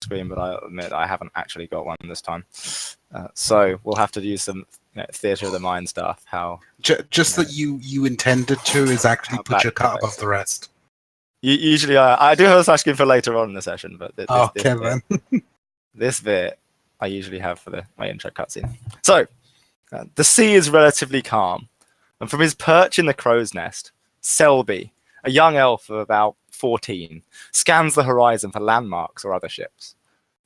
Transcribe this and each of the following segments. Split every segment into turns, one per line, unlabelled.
screen, but I admit I haven't actually got one this time. So we'll have to use some theatre of the mind stuff. How
just that you intended to is actually put your cut above the rest.
Usually I do have a slash screen for later on in the session, but this bit I usually have for my intro cutscene. So the sea is relatively calm, and from his perch in the crow's nest, Selby, a young elf of about 14, scans the horizon for landmarks or other ships.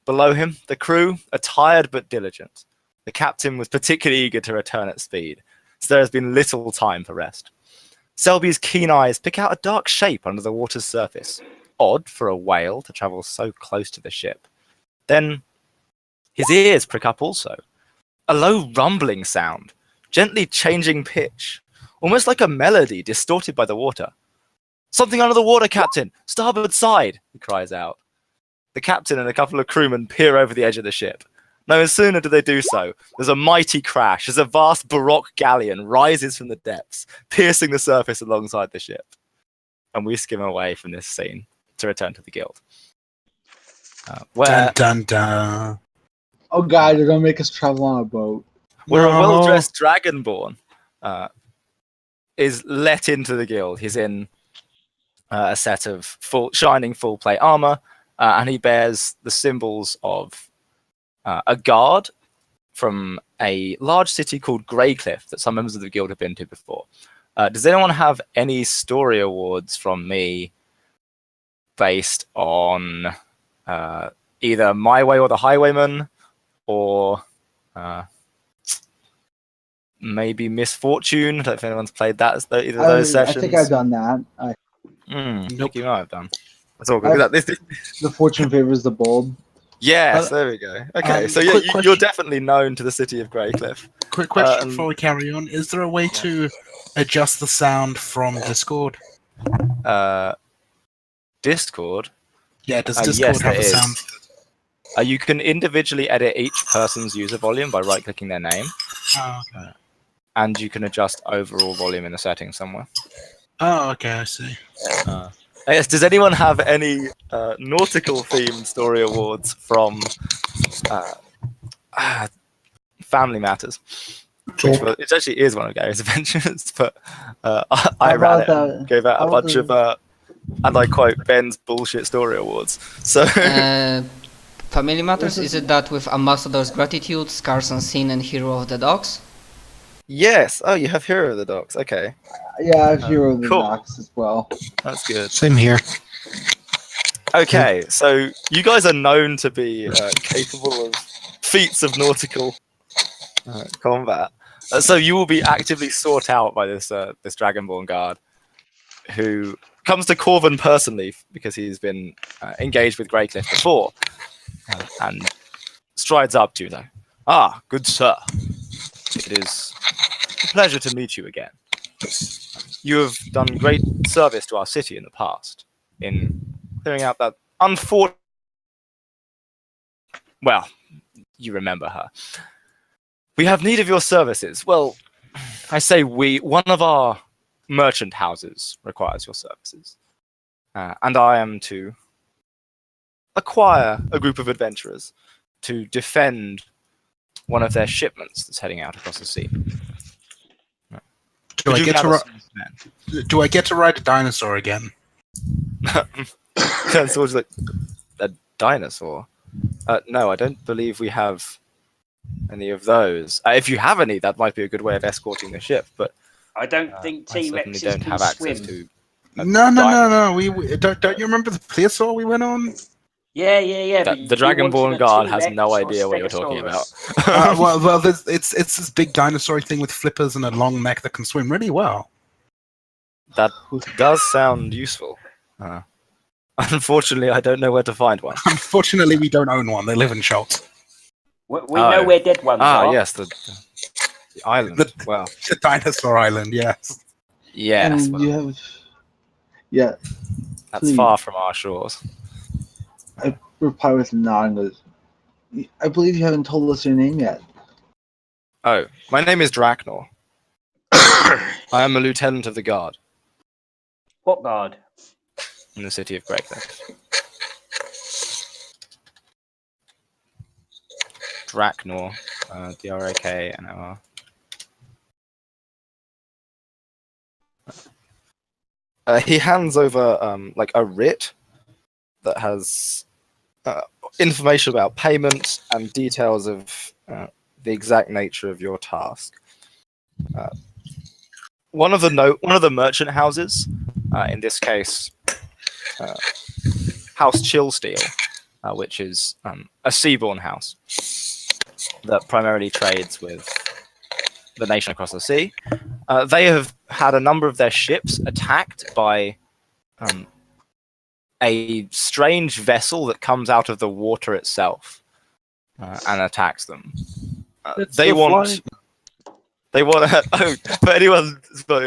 Below him, the crew are tired but diligent. The captain was particularly eager to return at speed, so there has been little time for rest. Selby's keen eyes pick out a dark shape under the water's surface. Odd for a whale to travel so close to the ship. Then his ears prick up also. A low rumbling sound, gently changing pitch, almost like a melody distorted by the water. "Something under the water, Captain! Starboard side!" he cries out. The captain and a couple of crewmen peer over the edge of the ship. No sooner do they do so, there's a mighty crash as a vast Baroque galleon rises from the depths, piercing the surface alongside the ship. And we skim away from this scene to return to the guild.
Dun, dun, dun.
Oh god, they're gonna make us travel on a boat.
Where a well-dressed dragonborn is let into the guild. He's in a set of shining full plate armor, and he bears the symbols of a guard from a large city called Greycliff that some members of the guild have been to before. Does anyone have any story awards from me based on either My Way or the Highwayman, or maybe Misfortune? I don't know if anyone's played that as either of those sessions.
I think I've done that.
I think you might have done. That's all good.
The fortune favors the bold.
Yes, there we go. Okay, so yeah, you're definitely known to the city of Greycliff.
Quick question before we carry on. Is there a way to adjust the sound from Discord?
Discord?
Yeah, does Discord have a sound?
You can individually edit each person's user volume by right-clicking their name.
Oh, okay.
And you can adjust overall volume in the settings somewhere.
Oh, okay, I see.
Yes, does anyone have any nautical-themed story awards from Family Matters?
Sure.
It actually is one of Gary's adventures, but I ran it and gave out a bunch of, and I quote, Ben's bullshit story awards. So
Family Matters, is it that with Ambassador's Gratitude, Scars Unseen, and Hero of the Dogs?
Yes. Oh, you have Hero of the Dogs. Okay.
Yeah, I have Hero of the Dogs as well.
That's good.
Same here.
Okay, so you guys are known to be capable of feats of nautical combat. So you will be actively sought out by this Dragonborn guard, who comes to Corvin personally because he's been engaged with Greycliff before, and strides up to you though. "Ah, good sir. It is a pleasure to meet you again. You have done great service to our city in the past in clearing out that unfortunate..." Well, you remember her. "We have need of your services." Well, I say we. One of our merchant houses requires your services. And I am to acquire a group of adventurers to defend one of their shipments that's heading out across the sea.
Do I get to ride a dinosaur again?
Swords like a dinosaur. No, I don't believe we have any of those. If you have any, that might be a good way of escorting the ship. But
I don't think T-Rexes
don't
can
have access
swim.
to.
No. We don't you remember the plesiosaur we went on?
Yeah.
The Dragonborn guard has no idea what you're talking about.
Well, it's this big dinosaur thing with flippers and a long neck that can swim really well.
That does sound useful. Unfortunately, I don't know where to find one.
Unfortunately, we don't own one. They live in Schultz.
We know where dead ones are.
Ah, yes, the island.
The dinosaur island, yes.
Yes.
And you have... Yeah.
That's
please.
Far from our shores.
I reply with nodding. I believe you haven't told us your name yet.
Oh, my name is Draknor. I am a lieutenant of the guard.
What guard?
In the city of Greycliff. Draknor, Draknor. He hands over like a writ that has information about payment and details of the exact nature of your task. One of the merchant houses, in this case, House Chillsteel, which is a seaborne house that primarily trades with the nation across the sea. They have had a number of their ships attacked by a strange vessel that comes out of the water itself and attacks them. They want to. For anyone,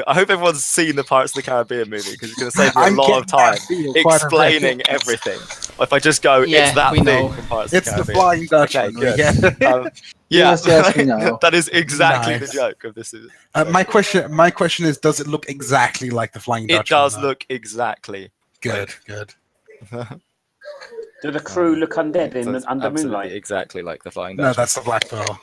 I hope everyone's seen the Pirates of the Caribbean movie because it's going to save me a lot of time explaining everything. If I just go, it's that thing from Pirates of the Caribbean.
It's the Flying Dutchman.
Okay, good.
Yeah.
Yes, we know.
That is exactly the joke of this.
My question is, does it look exactly like the Flying Dutchman?
It does look exactly.
Good.
Do the crew look undead under moonlight?
Exactly like the Flying Dutchman.
No, that's the Black Pearl.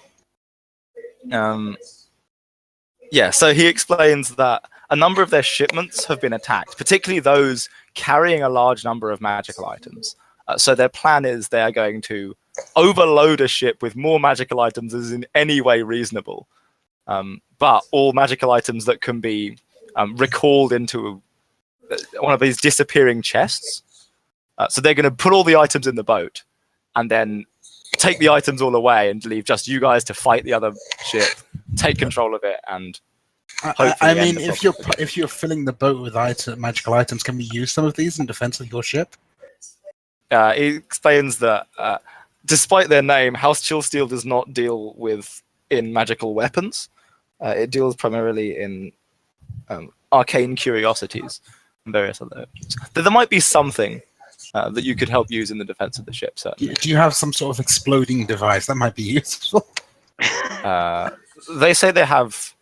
Yeah, so he explains that a number of their shipments have been attacked, particularly those carrying a large number of magical items. So their plan is they are going to overload a ship with more magical items as in any way reasonable, but all magical items that can be recalled into one of these disappearing chests. So they're going to put all the items in the boat and then take the items all away and leave just you guys to fight the other ship, take control of it, and
I mean, if you're filling the boat with magical items, can we use some of these in defense of your ship?
He explains that despite their name, House Chillsteel does not deal in magical weapons. It deals primarily in arcane curiosities and various other. There might be something that you could help use in the defense of the ship. Certainly.
Do you have some sort of exploding device that might be useful?
They say they have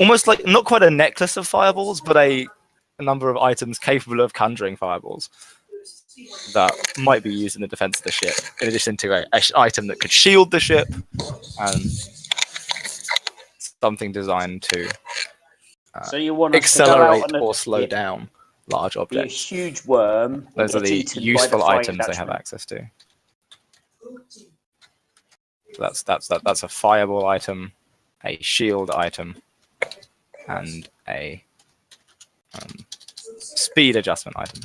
almost like not quite a necklace of fireballs, but a number of items capable of conjuring fireballs that might be used in the defense of the ship, in addition to an item that could shield the ship and something designed to
so you want
accelerate or slow down large objects.
A huge worm.
Those are the useful items they have access to. So that's a fireball item, a shield item, and a speed adjustment item.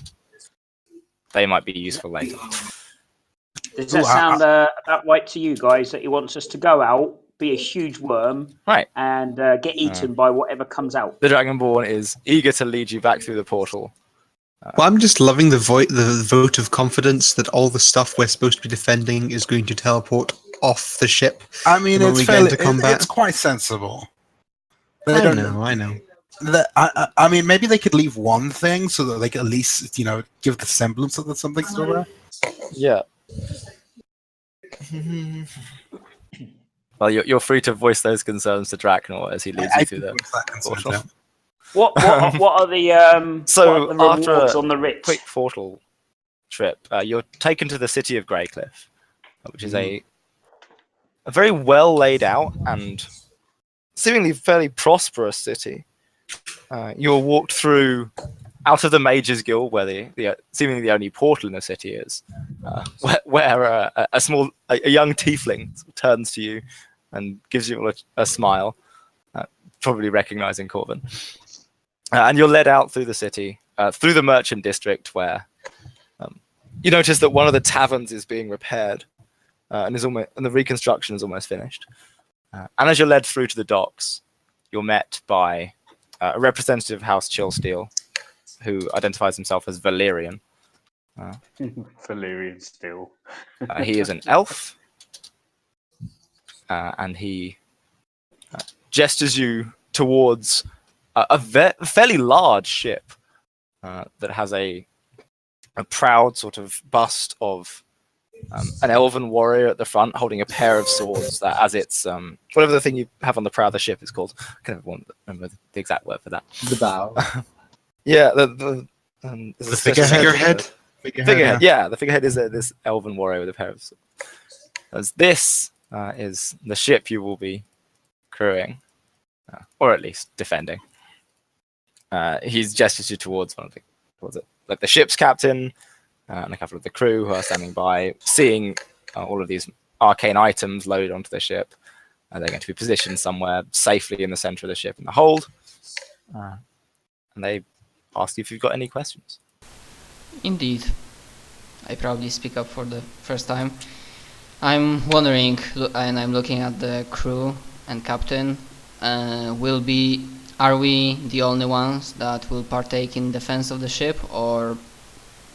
They might be useful later.
Does that sound about right to you guys? That he wants us to go out, be a huge worm,
right,
and get eaten by whatever comes out.
The Dragonborn is eager to lead you back through the portal.
Well, I'm just loving the vote of confidence that all the stuff we're supposed to be defending is going to teleport off the ship.
I mean, it's quite sensible.
I know.
I mean, maybe they could leave one thing so that they could at least, give the semblance of something still there.
Yeah. Well, you're free to voice those concerns to Draknor as he leads you through the portal.
What are the
so
what are the
after
on the Ritz?
Quick portal trip, you're taken to the city of Greycliff, which is a very well laid out and seemingly fairly prosperous city. You're walked through out of the Mages Guild, where the seemingly the only portal in the city is, where a young tiefling turns to you and gives you a smile, probably recognizing Corvin. And you're led out through the city, through the merchant district, where you notice that one of the taverns is being repaired, and the reconstruction is almost finished. And as you're led through to the docks, you're met by a representative of House Chillsteel, who identifies himself as Valerian.
Valerian Steel.
He is an elf, and he gestures you towards a fairly large ship that has a proud sort of bust of an elven warrior at the front holding a pair of swords that, as it's whatever the thing you have on the prow of the ship is called. I can't remember the exact word for that.
The bow.
Yeah,
the figurehead.
Figurehead, yeah. The figurehead is this elven warrior with a pair of swords. As this is the ship you will be crewing, or at least defending. He's gestures you towards the ship's captain and a couple of the crew who are standing by, seeing all of these arcane items loaded onto the ship. They're going to be positioned somewhere safely in the center of the ship in the hold. And they ask you if you've got any questions.
Indeed. I probably speak up for the first time. I'm wondering, and I'm looking at the crew and captain, are we the only ones that will partake in defense of the ship, or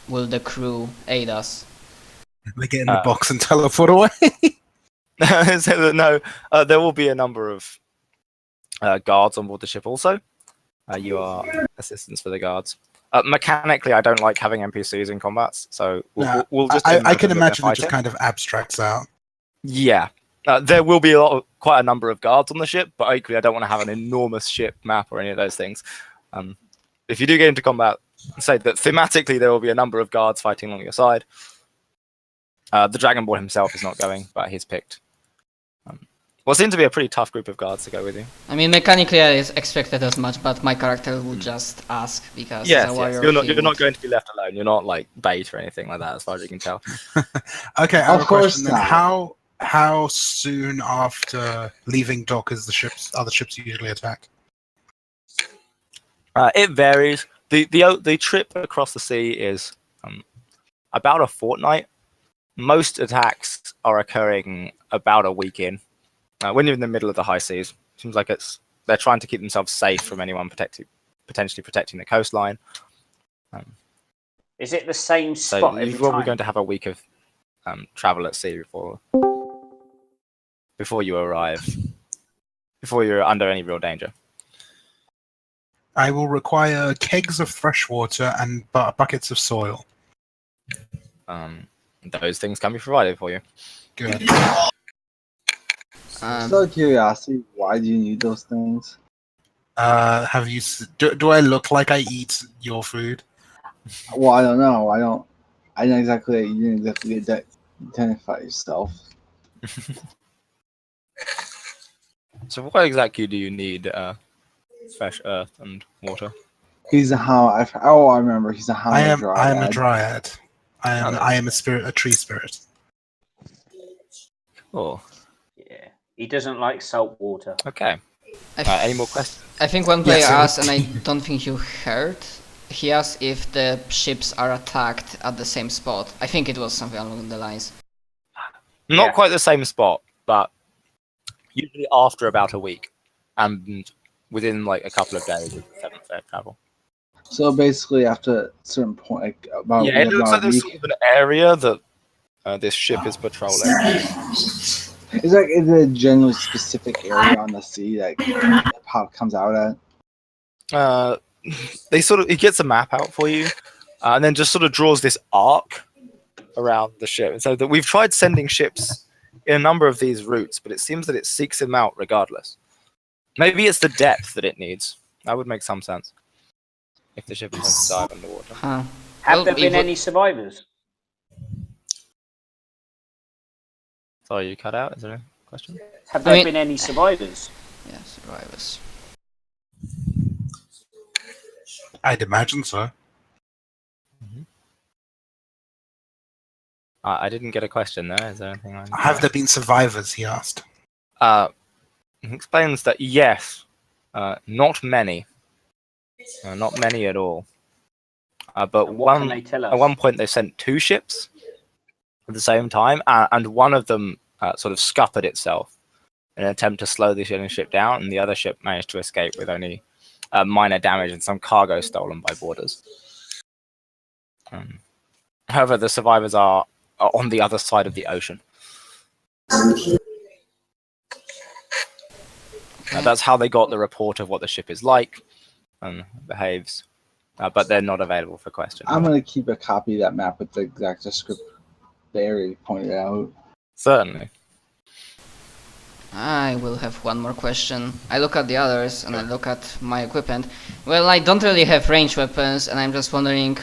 will the crew aid us?
They get in the box and teleport away.
No, there will be a number of guards on board the ship also. You are assistants for the guards. Mechanically, I don't like having NPCs in combats, so we'll just.
I can imagine it just kind of abstracts out.
Yeah, there will be quite a number of guards on the ship, but equally, I don't want to have an enormous ship map or any of those things. If you do get into combat, say that thematically there will be a number of guards fighting along your side. The Dragonborn himself is not going, but he's picked. What seemed to be a pretty tough group of guards to go with you.
I mean, mechanically I expected as much, but my character would just ask because
yes. You're not going to be left alone. You're not like bait or anything like that, as far as you can tell.
Okay, I have a question then. How soon after leaving dock are the ships usually attacked?
It varies. The trip across the sea is about a fortnight. Most attacks are occurring about a week in. When you're in the middle of the high seas, it seems like they're trying to keep themselves safe from anyone potentially protecting the coastline.
Is it the same spot every time?
You're probably going to have a week of travel at sea before you arrive, before you're under any real danger.
I will require kegs of fresh water and buckets of soil.
Those things can be provided for you.
Good.
Just out of curiosity, why do you need those things?
Have you? Do I look like I eat your food?
Well, I don't know. I don't exactly. You didn't exactly identify yourself.
So, what exactly do you need? Fresh earth and water.
He's a hound. I remember. He's a hound.
I am a dryad. I am a tree spirit.
Cool.
Yeah, he doesn't like salt water.
Okay. Any more questions?
I think one player asked, and I don't think you heard. He asked if the ships are attacked at the same spot. I think it was something along the lines.
Not quite the same spot, but usually after about a week, and within like a couple of days of the 7th day of travel.
So basically, after a certain point, like about
it looks like there's sort of an area that this ship is patrolling.
Is it a generally specific area on the sea that pop comes out at?
He gets a map out for you, and then just sort of draws this arc around the ship. And so that we've tried sending ships in a number of these routes, but it seems that it seeks him out regardless. Maybe it's the depth that it needs. That would make some sense. If the ship is going to dive underwater.
Have there been any survivors?
Sorry, you cut out. Is there a question?
Have there been any survivors?
Yeah, survivors.
I'd imagine so.
Mm-hmm. I didn't get a question there. Is there anything like that?
Have there been survivors? He asked.
He explains that yes, not many. Not many at all. But at one point they sent 2 ships at the same time, and one of them sort of scuppered itself in an attempt to slow the other ship down, and the other ship managed to escape with only minor damage and some cargo stolen by boarders. However, the survivors are on the other side of the ocean. That's how they got the report of what the ship is like and behaves, but they're not available for questions.
I'm going to keep a copy of that map with the exact description Barry pointed out.
Certainly.
I will have one more question. I look at the others and I look at my equipment. Well, I don't really have ranged weapons, and I'm just wondering,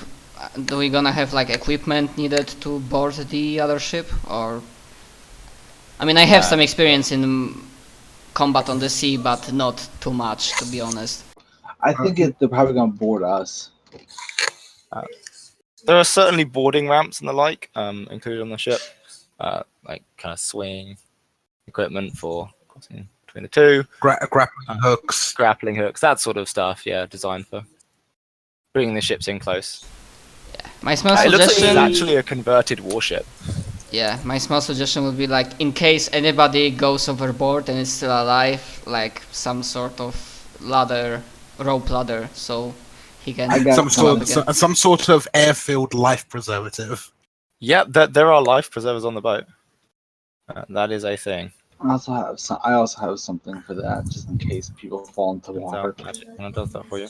do we gonna have like equipment needed to board the other ship, or? I mean, I have some experience in combat on the sea, but not too much, to be honest.
I think they're probably gonna board us.
There are certainly boarding ramps and the like included on the ship, like kind of swing equipment for crossing between the two, grappling hooks, that sort of stuff. Yeah, designed for bringing the ships in close.
Yeah, my small
It looks like
suggestion.
it's actually a converted warship.
Yeah, my small suggestion would be like, in case anybody goes overboard and is still alive, like some sort of rope ladder, so he can.
Some sort of airfield life preservative.
Yeah, there are life preservers on the boat. That is a thing.
I also have something for that, just in case people fall into water.
And it does that for you.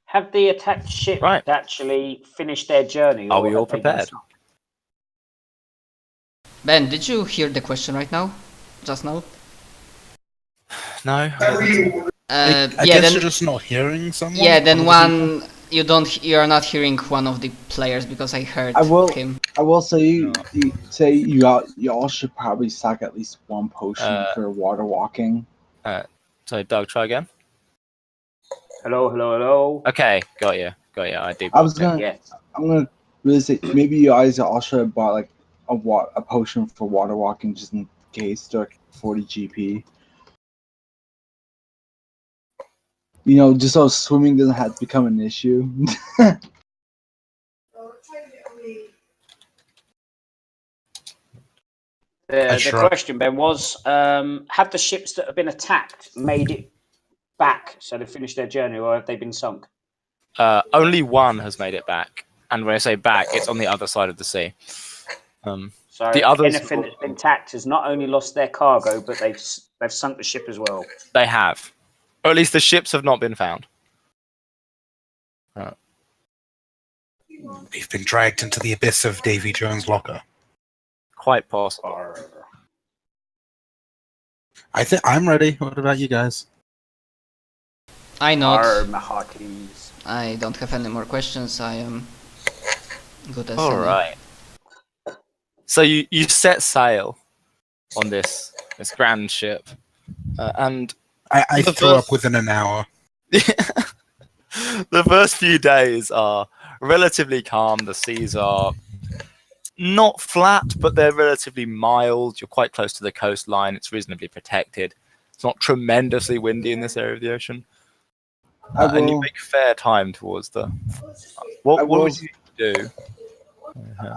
Have the attacked ship actually finished their journey?
Are we all prepared?
Ben, did you hear the question right now? Just now?
No.
I guess you're just not hearing someone.
Yeah, then you are not hearing one of the players because I heard him.
I will say you all should probably stock at least one potion for water walking.
So Doug, try again.
Hello.
Okay, got you. I'm
gonna really say maybe you guys all should have bought like a potion for water walking just in case, to like 40 GP. You know, just so swimming doesn't have to become an issue.
The question, Ben, was have the ships that have been attacked made it back, so they finished their journey, or have they been sunk?
Only one has made it back, and when I say back, it's on the other side of the sea.
So
the others,
anything that's been attacked has not only lost their cargo, but they've sunk the ship as well.
They have, or at least the ships have not been found.
They've been dragged into the abyss of Davy Jones' locker.
Quite possible.
I think I'm ready. What about you guys?
I not.
I
don't have any more questions. I am good as
all right. So you set sail on this grand ship, and
I threw up within an hour.
The first few days are relatively calm. The seas are not flat, but they're relatively mild. You're quite close to the coastline. It's reasonably protected. It's not tremendously windy in this area of the ocean. And you make fair time towards the... What would you do?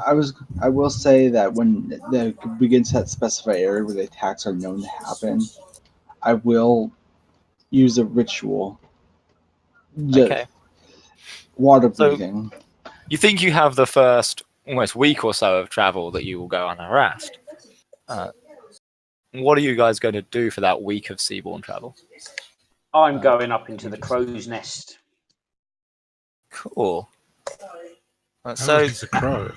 I will say that when they begin to that specified area where the attacks are known to happen, I will use a ritual.
Okay.
Water breathing.
So you think you have the first almost week or so of travel that you will go unharassed. What are you guys going to do for that week of seaborne travel?
I'm going up into the crow's nest.
Cool. So
he's a crow.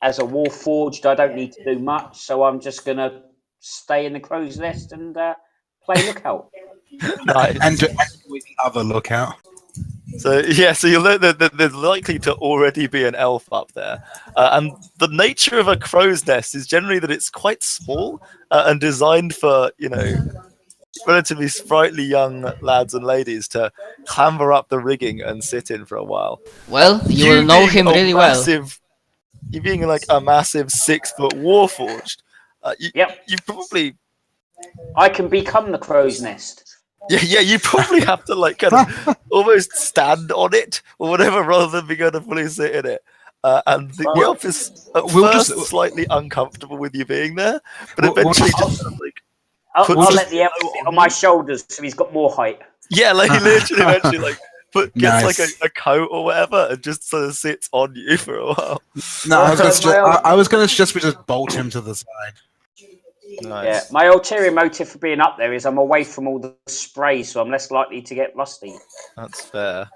As a warforged, I don't need to do much, so I'm just going to stay in the crow's nest and play lookout.
Nice.
And with the other lookout.
So yeah, so you'll know that there's likely to already be an elf up there, and the nature of a crow's nest is generally that it's quite small and designed for relatively sprightly young lads and ladies to clamber up the rigging and sit in for a while.
Well, you will know him really well.
You being like a massive 6-foot warforged, you probably.
I can become the crow's nest.
Yeah, you probably have to like kind of almost stand on it or whatever, rather than being able to fully sit in it. And the elf is at first slightly uncomfortable with you being there, but eventually just like
I'll let the elf sit on my shoulders so he's got more height.
Yeah, like he literally eventually like gets like a coat or whatever and just sort of sits on you for a while.
No, I was going to just bolt him to the side.
Nice.
Yeah, my ulterior motive for being up there is I'm away from all the spray, so I'm less likely to get rusty.
That's fair.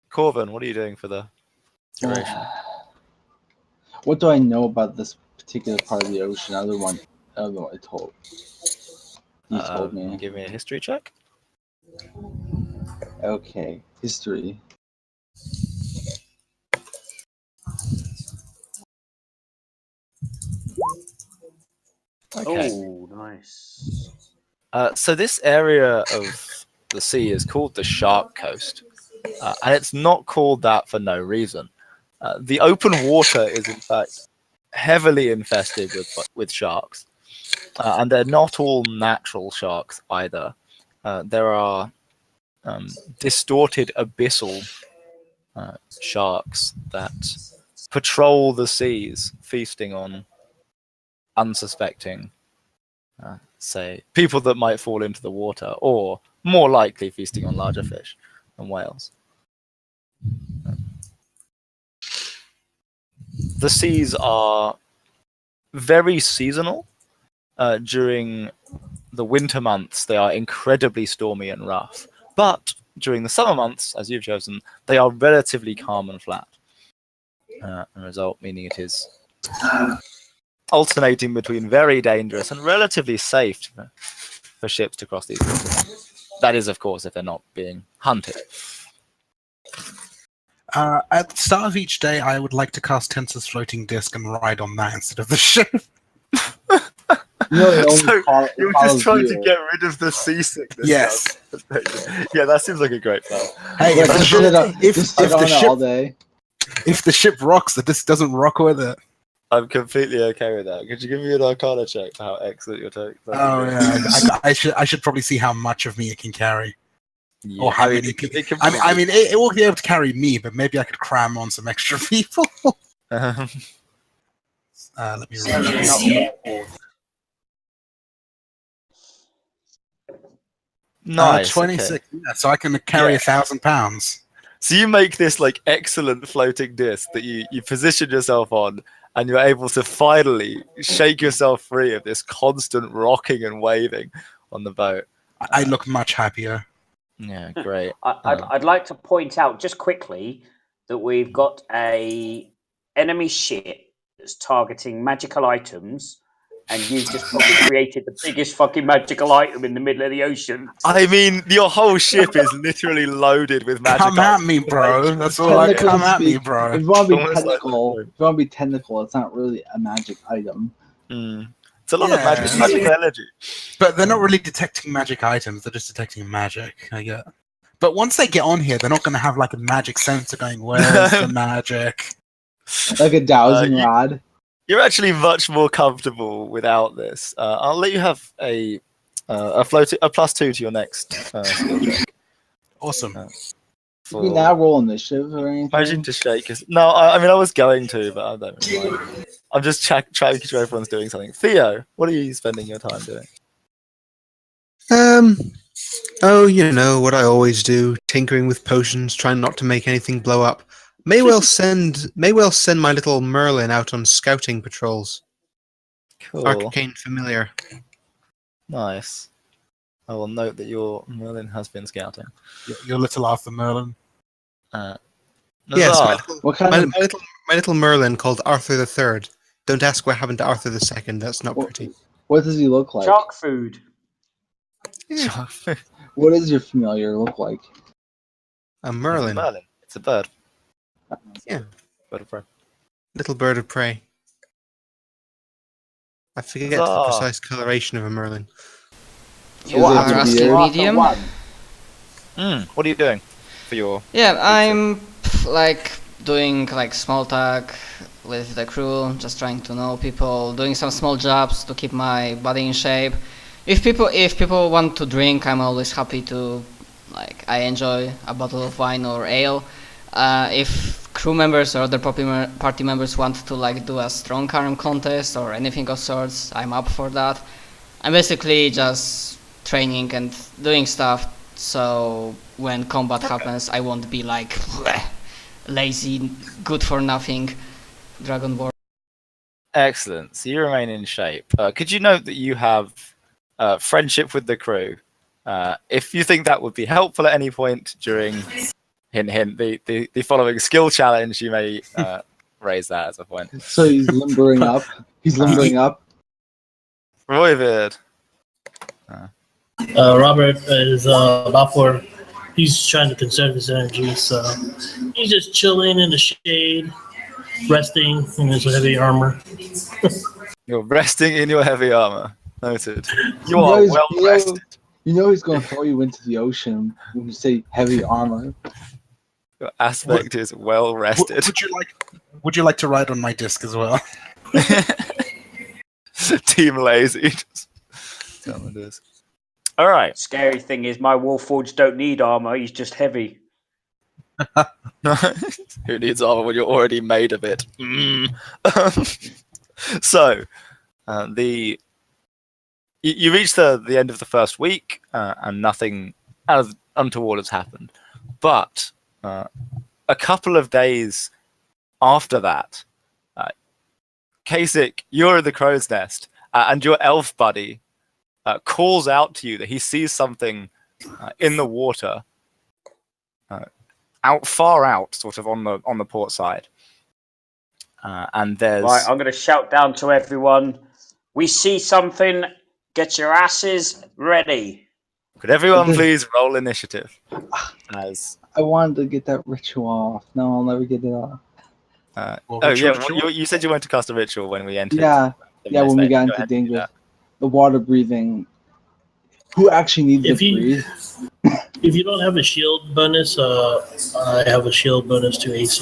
Corvin, what are you doing for the duration?
What do I know about this particular part of the ocean? Other one I told. You told me.
Give me a history check.
Okay, history.
Okay.
Oh, nice.
So this area of the sea is called the Shark Coast, and it's not called that for no reason. The open water is in fact heavily infested with sharks, and they're not all natural sharks either. There are distorted abyssal sharks that patrol the seas, feasting on unsuspecting, say, people that might fall into the water, or more likely feasting on larger fish and whales. The seas are very seasonal. During the winter months, they are incredibly stormy and rough. But during the summer months, as you've chosen, they are relatively calm and flat. A result meaning it is alternating between very dangerous and relatively safe for ships to cross these waters. That is, of course, if they're not being hunted.
At the start of each day, I would like to cast Tensor's floating disc and ride on that instead of the ship.
So you're just trying to get rid of the seasickness.
Yes.
Yeah, that seems like a great plan.
Hey, if the ship rocks, the disc doesn't rock with it.
I'm completely okay with that. Could you give me an Arcana check for how excellent your take?
Oh yeah, I should probably see how much of me it can carry.
Yeah,
Or how many people. It won't be able to carry me, but maybe I could cram on some extra people. Let me read.
Nice.
26.
Okay.
Yeah, so I can carry 1,000 pounds.
So you make this like excellent floating disc that you position yourself on, and you're able to finally shake yourself free of this constant rocking and waving on the boat.
I look much happier.
Yeah, great.
I'd like to point out just quickly that we've got a enemy ship that's targeting magical items, and you've just probably created the biggest fucking magical item in the middle of the ocean.
I mean, your whole ship is literally loaded with magic
items. Come at me, bro. That's all I come at me, bro.
If you want to be technical, it's not really a magic item.
It's a lot of magic energy.
But they're not really detecting magic items, they're just detecting magic, I get. But once they get on here, they're not going to have like a magic sensor going, where's the magic?
Like a dowsing rod.
You're actually much more comfortable without this. I'll let you have a +2 to your next skill check.
Awesome.
Can we now roll initiative or anything?
Imagine to shake us. No, I mean I was going to, but I don't really like. I'm just trying to make sure everyone's doing something. Theo, what are you spending your time doing?
Oh, you know what I always do: tinkering with potions, trying not to make anything blow up. May well send my little Merlin out on scouting patrols.
Cool.
Arcane familiar.
Nice. I will note that your Merlin has been scouting.
Your little Arthur Merlin.
Yes,
my
little Merlin called Arthur III. Don't ask what happened to Arthur II. That's not pretty.
What does he look like?
Shark food.
Yeah.
What does your familiar look like?
A Merlin.
It's a bird.
Yeah.
Bird of prey.
Little bird of prey. I forget the precise coloration of a Merlin.
You're asking medium?
What are you doing for your...
Yeah, I'm like doing like small talk with the crew, just trying to know people, doing some small jobs to keep my body in shape. If people want to drink, I'm always happy to, like, I enjoy a bottle of wine or ale. If crew members or other party members want to like do a strong arm contest or anything of sorts, I'm up for that. I'm basically just training and doing stuff, so when combat happens, I won't be like lazy, good for nothing Dragonborn.
Excellent. So you remain in shape. Could you note that you have friendship with the crew? If you think that would be helpful at any point during the following skill challenge, you may raise that as a point.
So he's limbering up. He's limbering up.
Royvid.
Robert is about for. He's trying to conserve his energy, so he's just chilling in the shade, resting in his heavy armor.
You're resting in your heavy armor. Noted. You
You know
are
he's-
well
you know-
rested.
You know he's going to throw you into the ocean when you say heavy armor.
Your aspect is well rested.
Would you like to ride on my disc as well?
Team lazy. Just tell me this. All right.
Scary thing is, my Warforged don't need armor. He's just heavy.
Who needs armor when you're already made of it? So, you reach the end of the first week, and nothing untoward has happened. But a couple of days after that, Kasich, you're in the crow's nest, and your elf buddy calls out to you that he sees something in the water, far out, sort of on the port side. And there's
Right, I'm going to shout down to everyone. We see something. Get your asses ready.
Could everyone please roll initiative? As
I wanted to get that ritual off. No, I'll never get it off.
you said you wanted to cast a ritual when we entered.
Yeah, when we got
Go
into
ahead and do
danger.
that.
The water breathing. Who actually needs to breathe?
If you don't have a shield bonus, I have a shield bonus to AC.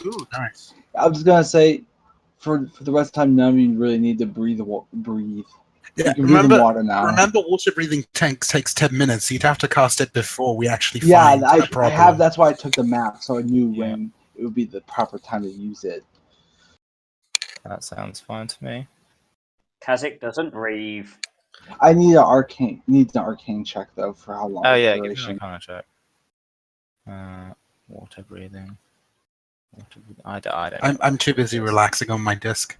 Ooh, nice.
I was gonna say, for the rest of the time, none of you really need to breathe. Breathe.
Yeah,
You can breathe in
remember,
water now.
remember, water breathing tanks takes 10 minutes. You'd have to cast it before we actually
Yeah,
find a problem.
I have. That's why I took the map, so I knew when it would be the proper time to use it.
That sounds fine to me.
Kasich doesn't breathe.
I need an arcane check though for how long.
Oh
the
yeah, give me
duration.
a kind of check. Water breathing. I don't.
I'm too busy relaxing on my disc.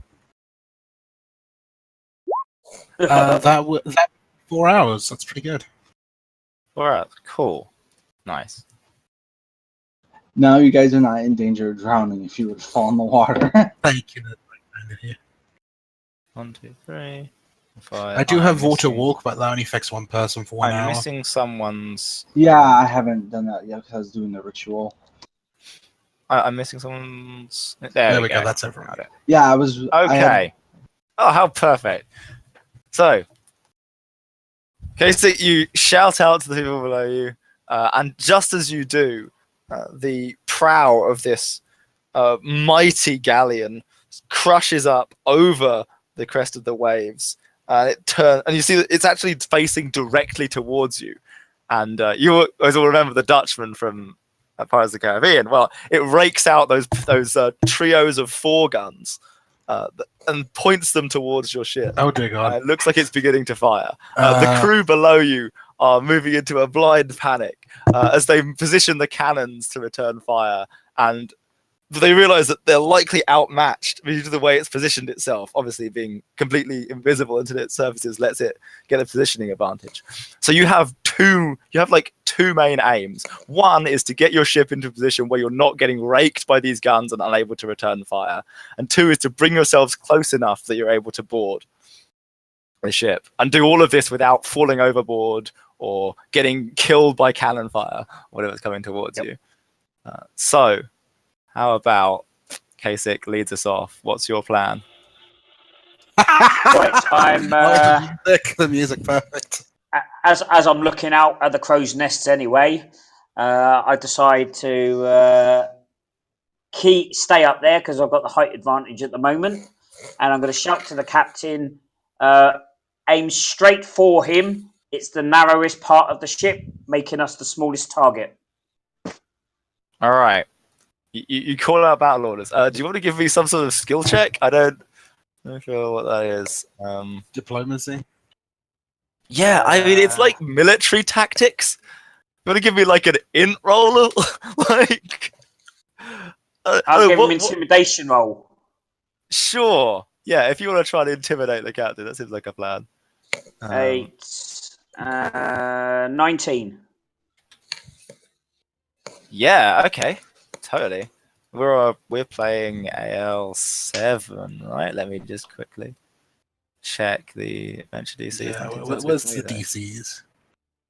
That 4 hours. That's pretty good.
All right, cool, nice.
Now you guys are not in danger of drowning if you would fall in the water.
Thank you.
1, 2, 3, 4.
I do have water walk, but that only affects one person for 1
I'm
hour.
missing someone's.
Yeah, I haven't done that yet because I was doing the ritual.
I'm missing someone's.
There we go. That's everyone.
Got it.
Yeah, I was.
Okay. Oh, how perfect. So, Kasich, you shout out to the people below you, and just as you do, the prow of this mighty galleon crushes up over the crest of the waves. It turns, and you see that it's actually facing directly towards you. And you always will remember the Dutchman from Pirates of the Caribbean. Well, it rakes out those trios of 4 guns and points them towards your ship.
Oh dear God!
It looks like it's beginning to fire. The crew below you are moving into a blind panic as they position the cannons to return fire, and they realize that they're likely outmatched due to the way it's positioned itself. Obviously, being completely invisible until its surfaces lets it get a positioning advantage. So you have two main aims. One is to get your ship into a position where you're not getting raked by these guns and unable to return fire. And 2 is to bring yourselves close enough that you're able to board the ship and do all of this without falling overboard or getting killed by cannon fire, whatever's coming towards you. So how about Kasich leads us off? What's your plan?
Right, I'm
the music perfect.
as I'm looking out at the crow's nests anyway. I decide to stay up there because I've got the height advantage at the moment, and I'm going to shout to the captain. Aim straight for him. It's the narrowest part of the ship, making us the smallest target.
All right. You call out battle orders. Do you want to give me some sort of skill check? I don't know what that is.
Diplomacy.
Yeah, I mean it's like military tactics. You want to give me like an int roll? Like,
I'll give him intimidation roll.
Sure. Yeah, if you want to try and intimidate the captain, that seems like a plan.
19.
Yeah. Okay. Totally. We're playing AL7, right? Let me just quickly check the adventure DCs.
Yeah, what's the DCs?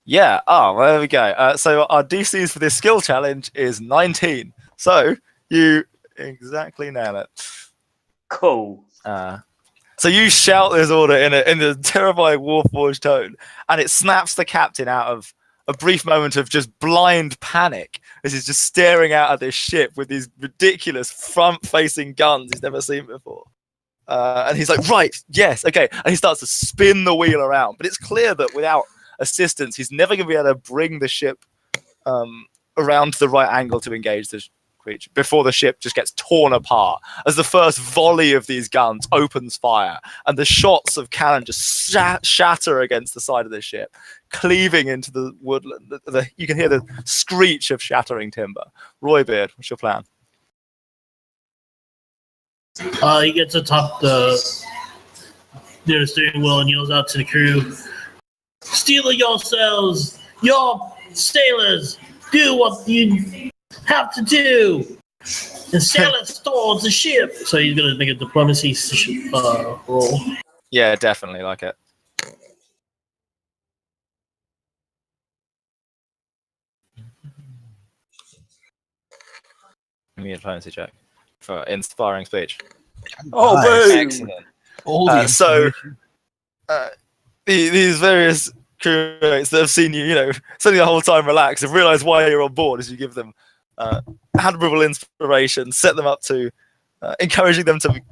Yeah. Oh, well, there we go. So our DCs for this skill challenge is 19. So you exactly nail it.
Cool.
So you shout this order in a terrifying Warforged tone, and it snaps the captain out of a brief moment of just blind panic as he's just staring out at this ship with these ridiculous front-facing guns he's never seen before. And he's like, right, yes, okay. And he starts to spin the wheel around. But it's clear that without assistance, he's never going to be able to bring the ship around to the right angle to engage the creature before the ship just gets torn apart as the first volley of these guns opens fire. And the shots of cannon just shatter against the side of the ship, cleaving into the woodland. You can hear the screech of shattering timber. Roybeard, what's your plan?
He gets atop the steering wheel and yells out to the crew, "Steel yourselves, your sailors, do what you have to do, and sail us towards the ship." So he's going to make a diplomacy roll.
Yeah, definitely like it. Give me a diplomacy check for inspiring speech.
Oh,
Nice.
boom!
Excellent. So these various crewmates that have seen you, spending the whole time relaxed, have realised why you're on board as you give them admirable inspiration, set them up to encouraging them to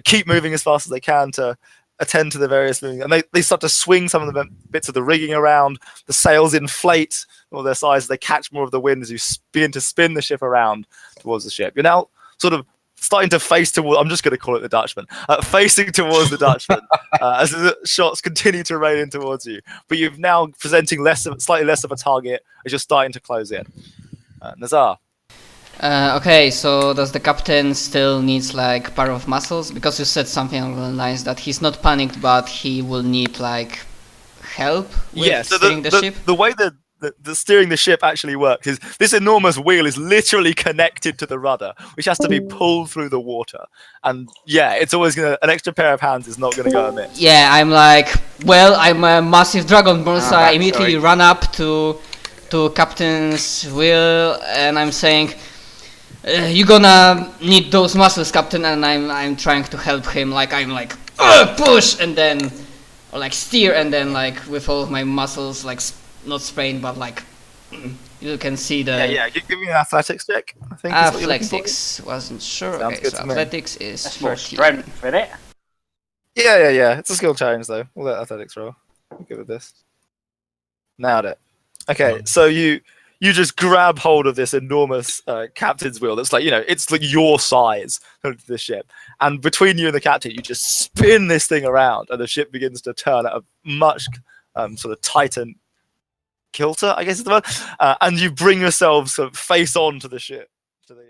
keep moving as fast as they can to attend to the various moving. And they start to swing some of the bits of the rigging around. The sails inflate all their size. They catch more of the wind as you begin to spin the ship around towards the ship. You're now sort of starting to face towards, I'm just going to call it the Dutchman, facing towards the Dutchman as the shots continue to rain in towards you. But you've now presenting slightly less of a target as you're starting to close in. Nazar.
Okay, so does the captain still needs like power of muscles? Because you said something along the lines that he's not panicked, but he will need like help with steering the ship?
The way that the steering the ship actually works is this enormous wheel is literally connected to the rudder, which has to be pulled through the water. And yeah, it's always an extra pair of hands is not gonna go amiss.
Yeah, I'm like, well, I'm a massive dragonborn, so I immediately run up to captain's wheel and I'm saying, you're gonna need those muscles, captain, and I'm trying to help him, like I'm like push and then or like steer and then like with all of my muscles like not sprained but like you can see the
give me an athletics check, I think.
Athletics, wasn't sure.
Sounds
okay,
good
so
to me.
athletics is
That's more
13.
strength, isn't it?
Yeah. It's a skill challenge though. We'll let athletics roll. I'm good with this. Nailed it. Okay, so you just grab hold of this enormous captain's wheel that's like, it's like your size of the ship. And between you and the captain, you just spin this thing around and the ship begins to turn at a much sort of tighten kilter, I guess is the word. And you bring yourselves sort of face on to the ship. To the